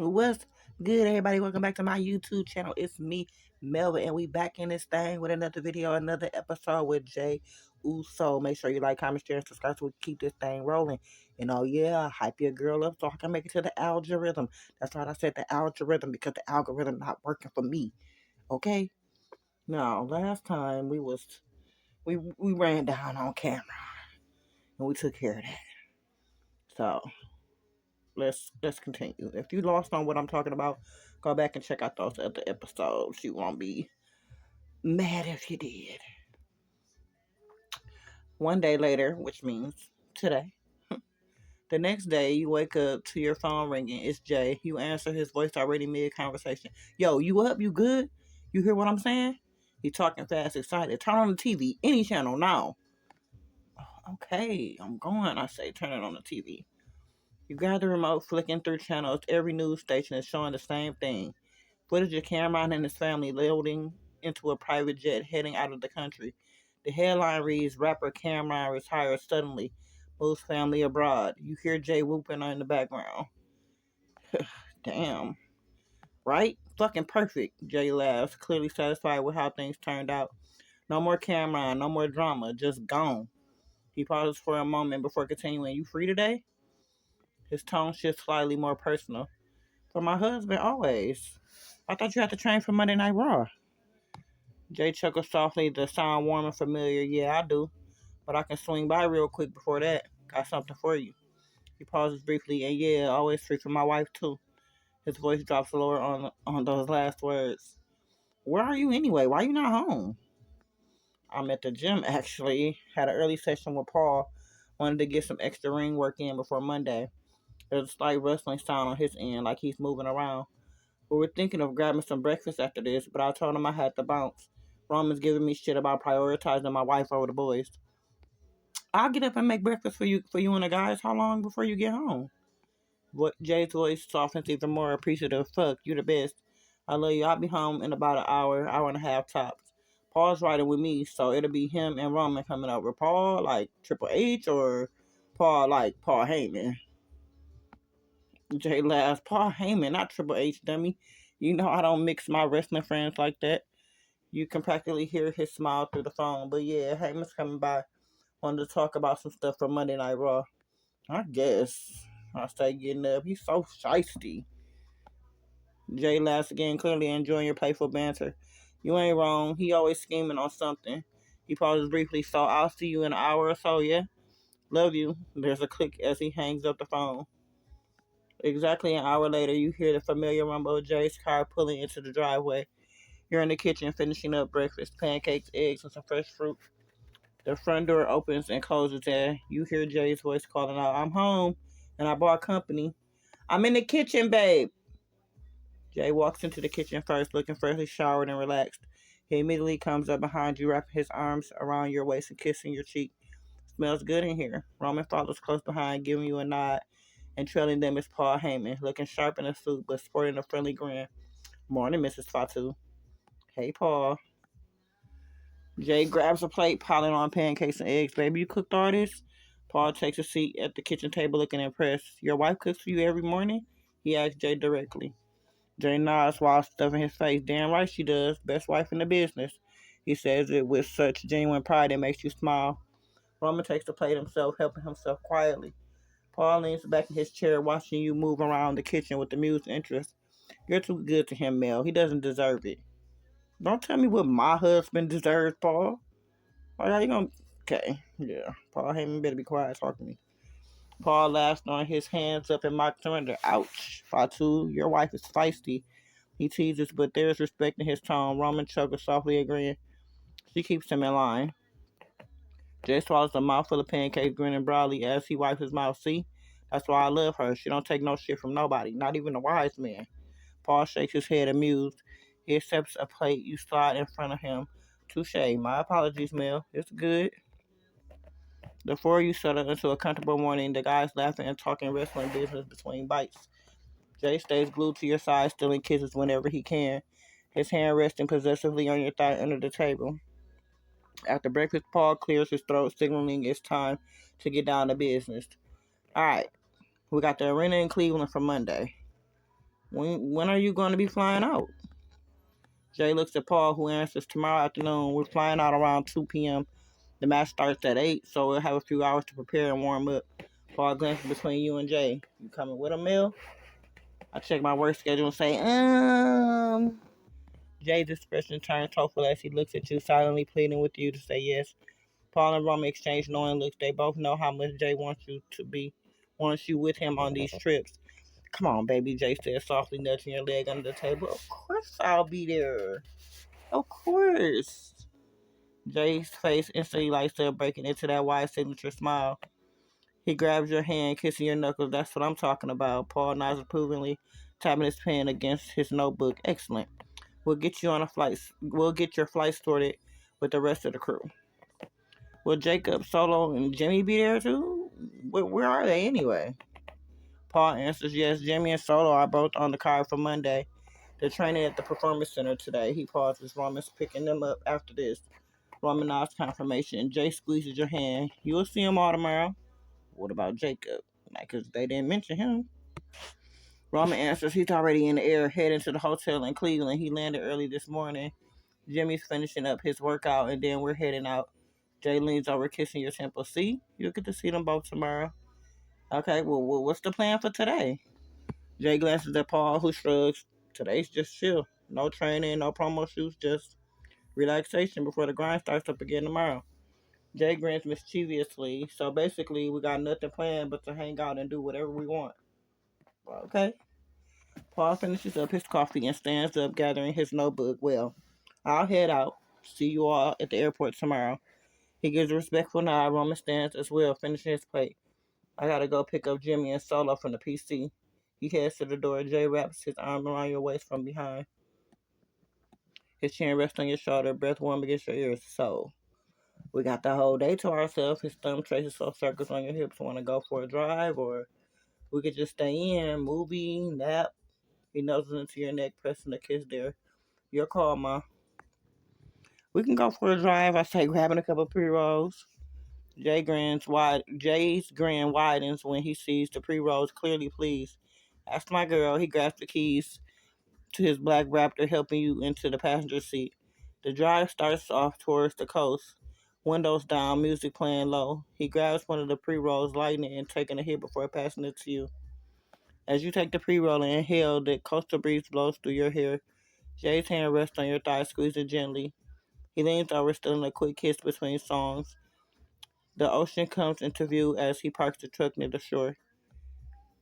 What's good, everybody? Welcome back to my YouTube channel. It's me, Melvin, and we back in this thing with another video, another episode with Jey Uso. Make sure you like, comment, share, and subscribe so we can keep this thing rolling. And oh yeah, hype your girl up so I can make it to the algorithm. That's right, I said the algorithm because the algorithm not working for me. Okay? Now, last time we ran down on camera and we took care of that. So let's continue. If you lost on what I'm talking about, go back and check out those other episodes. You won't be mad if you did. One day later, which means today, the next day you wake up to your phone ringing. It's Jey. You answer, his voice already mid conversation. Yo, you up? You good? You hear what I'm saying? He talking fast, excited. Turn on the TV, any channel now. Okay, I'm going. I say, turn it on the TV. You grab the remote, flicking through channels. Every news station is showing the same thing. Footage of Cameron and his family loading into a private jet heading out of the country. The headline reads, Rapper Cameron retires suddenly, moves family abroad. You hear Jey whooping in the background. Damn. Right? Fucking perfect, Jey laughs, clearly satisfied with how things turned out. No more Cameron, no more drama, just gone. He pauses for a moment before continuing. You free today? His tone shifts slightly more personal. For my husband, always. I thought you had to train for Monday Night Raw. Jey chuckles softly, the sound warm and familiar. Yeah, I do. But I can swing by real quick before that. Got something for you. He pauses briefly, and yeah, always free for my wife, too. His voice drops lower on those last words. Where are you anyway? Why you not home? I'm at the gym, actually. Had an early session with Paul. Wanted to get some extra ring work in before Monday. There's a slight rustling sound on his end, like he's moving around. We were thinking of grabbing some breakfast after this, but I told him I had to bounce. Roman's giving me shit about prioritizing my wife over the boys. I'll get up and make breakfast for you and the guys. How long before you get home? Jay's voice softens even more appreciative. Fuck, you the best. I love you. I'll be home in about an hour and a half tops. Paul's riding with me, so it'll be him and Roman coming over. Paul like Triple H or Paul like Paul Heyman? Jay laughs. Paul Heyman, not Triple H, dummy. You know I don't mix my wrestling friends like that. You can practically hear his smile through the phone. But yeah, Heyman's coming by. Wanted to talk about some stuff from Monday Night Raw. I guess. I stay getting up. He's so shisty. Jay laughs again, clearly enjoying your playful banter. You ain't wrong. He always scheming on something. He pauses briefly. So I'll see you in an hour or so, yeah? Love you. There's a click as he hangs up the phone. Exactly an hour later, you hear the familiar rumble of Jay's car pulling into the driveway. You're in the kitchen finishing up breakfast, pancakes, eggs, and some fresh fruit. The front door opens and closes and you hear Jay's voice calling out, I'm home and I brought company. I'm in the kitchen, babe. Jey walks into the kitchen first, looking freshly showered and relaxed. He immediately comes up behind you, wrapping his arms around your waist and kissing your cheek. Smells good in here. Roman follows close behind, giving you a nod, and trailing them is Paul Heyman, looking sharp in a suit but sporting a friendly grin. Morning, Mrs. Fatu. Hey, Paul. Jey grabs a plate, piling on pancakes and eggs. Baby, you cooked all this? Paul takes a seat at the kitchen table looking impressed. Your wife cooks for you every morning? He asks Jey directly. Jey nods while stuffing his face. Damn right she does. Best wife in the business. He says it with such genuine pride it makes you smile. Roman takes the plate himself, helping himself quietly. Paul leans back in his chair, watching you move around the kitchen with amused interest. You're too good to him, Mel. He doesn't deserve it. Don't tell me what my husband deserves, Paul. Oh, yeah, you gonna... Okay, yeah. Paul Heyman better be quiet talking to me. Paul laughs, throwing his hands up in mock surrender. Ouch, Fatu, your wife is feisty. He teases, but there's respect in his tone. Roman chuckles, softly agreeing. She keeps him in line. Jey swallows a mouthful of pancakes, grinning broadly as he wipes his mouth. See? That's why I love her. She don't take no shit from nobody, not even a wise man. Paul shakes his head, amused. He accepts a plate you slide in front of him. Touche. My apologies, Mel. It's good. The four of you settle into a comfortable morning, the guys laughing and talking wrestling business between bites. Jey stays glued to your side, stealing kisses whenever he can, his hand resting possessively on your thigh under the table. After breakfast, Paul clears his throat, signaling it's time to get down to business. Alright, we got the arena in Cleveland for Monday. When are you going to be flying out? Jay looks at Paul, who answers tomorrow afternoon. We're flying out around 2 p.m. The match starts at 8, so we'll have a few hours to prepare and warm up. Paul glances between you and Jay. You coming with a meal? I check my work schedule and say, Jay's expression turns hopeful as he looks at you, silently pleading with you to say yes. Paul and Roman exchange knowing looks. They both know how much Jay wants you with him on these trips. Come on, baby, Jay says, softly nudging your leg under the table. Of course I'll be there. Of course. Jay's face instantly lights up, breaking into that wide signature smile. He grabs your hand, kissing your knuckles. That's what I'm talking about. Paul nods approvingly, tapping his pen against his notebook. Excellent. We'll get you on a flight. We'll get your flight sorted with the rest of the crew. Will Jacob, Solo, and Jimmy be there too? Where are they anyway? Paul answers yes. Jimmy and Solo are both on the card for Monday. They're training at the Performance Center today. He pauses. Roman's picking them up after this. Roman nods confirmation. Jay squeezes your hand. You'll see him all tomorrow. What about Jacob? Because they didn't mention him. Roman answers he's already in the air, heading to the hotel in Cleveland. He landed early this morning. Jimmy's finishing up his workout, and then we're heading out. Jay leans over, kissing your temple. See? You'll get to see them both tomorrow. Okay, well, what's the plan for today? Jay glances at Paul, who shrugs. Today's just chill. No training, no promo shoots, just relaxation before the grind starts up again tomorrow. Jay grins mischievously. So basically, we got nothing planned but to hang out and do whatever we want. Okay. Paul finishes up his coffee and stands up, gathering his notebook. Well, I'll head out. See you all at the airport tomorrow. He gives a respectful nod. Roman stands as well, finishing his plate. I gotta go pick up Jimmy and Solo from the PC. He heads to the door. Jay wraps his arm around your waist from behind. His chin rests on your shoulder, breath warm against your ears. So, we got the whole day to ourselves. His thumb traces soft circles on your hips. Want to go for a drive, or we could just stay in, movie, nap. He nuzzles into your neck, pressing a kiss there. Your call, Ma. We can go for a drive. I say, grabbing a couple of pre-rolls. Jay's grin widens when he sees the pre-rolls, clearly pleased. That's my girl. He grabs the keys to his black Raptor, helping you into the passenger seat. The drive starts off towards the coast. Windows down, music playing low. He grabs one of the pre-rolls, lighting it and taking a hit before passing it to you. As you take the pre-roll and inhale, the coastal breeze blows through your hair. Jay's hand rests on your thigh, squeezing gently. He leans over, stealing a quick kiss between songs. The ocean comes into view as he parks the truck near the shore.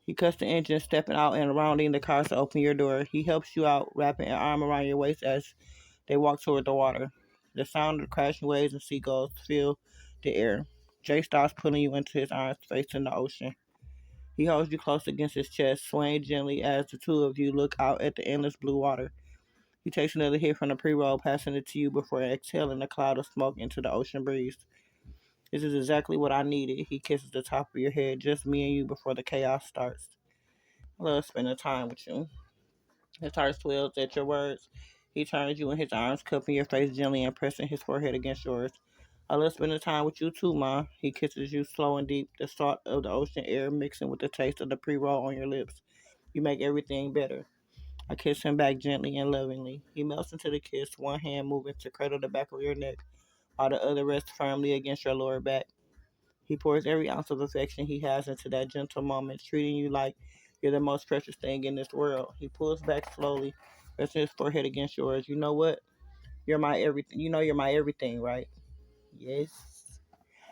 He cuts the engine, stepping out and rounding the car to open your door. He helps you out, wrapping an arm around your waist as they walk toward the water. The sound of crashing waves and seagulls fill the air. Jay starts pulling you into his arms, facing the ocean. He holds you close against his chest, swaying gently as the two of you look out at the endless blue water. He takes another hit from the pre-roll, passing it to you before exhaling a cloud of smoke into the ocean breeze. This is exactly what I needed. He kisses the top of your head, just me and you before the chaos starts. I love spending time with you. His heart swells at your words. He turns you in his arms, cupping your face gently and pressing his forehead against yours. I love spending time with you too, Ma. He kisses you slow and deep, the salt of the ocean air mixing with the taste of the pre-roll on your lips. You make everything better. I kiss him back gently and lovingly. He melts into the kiss, one hand moving to cradle the back of your neck, while the other rests firmly against your lower back. He pours every ounce of affection he has into that gentle moment, treating you like you're the most precious thing in this world. He pulls back slowly, resting his forehead against yours. You know what? You're my everything. You know you're my everything, right? Yes.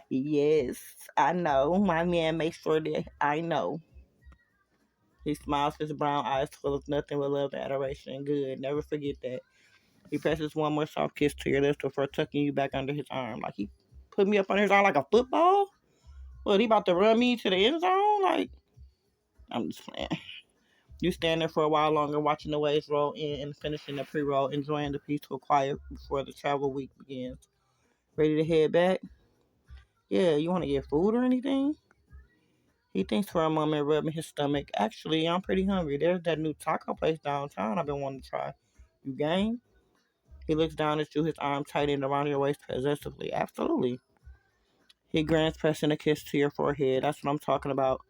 Yes, I know. My man makes sure that I know. He smiles, his brown eyes full of nothing but love and adoration. Good. Never forget that. He presses one more soft kiss to your lips before tucking you back under his arm. Like he put me up under his arm like a football? What, he about to run me to the end zone? Like, I'm just playing. You stand there for a while longer, watching the waves roll in and finishing the pre-roll, enjoying the peaceful quiet before the travel week begins. Ready to head back? Yeah, you want to get food or anything? He thinks for a moment, rubbing his stomach. Actually, I'm pretty hungry. There's that new taco place downtown I've been wanting to try. You game? He looks down at you, his arm tightened around your waist possessively. Absolutely. He grins, pressing a kiss to your forehead. That's what I'm talking about.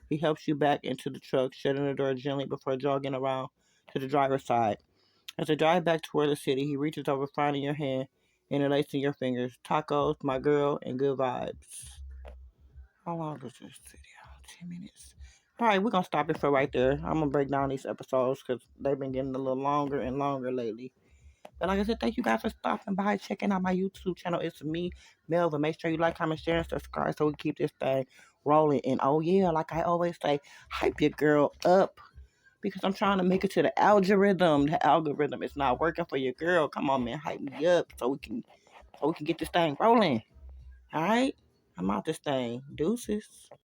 He helps you back into the truck, shutting the door gently before jogging around to the driver's side. As they drive back toward the city, he reaches over, finding your hand and interlacing your fingers. Tacos, my girl, and good vibes. How long is this video? 10 minutes. All right, we're going to stop it for right there. I'm going to break down these episodes because they've been getting a little longer and longer lately. But like I said, thank you guys for stopping by, checking out my YouTube channel. It's me, Melvin. Make sure you like, comment, share, and subscribe so we keep this thing rolling. And oh yeah, like I always say, hype your girl up because I'm trying to make it to the algorithm. The algorithm is not working for your girl. Come on, man, hype me up so we can get this thing rolling. All right, I'm out this thing. Deuces.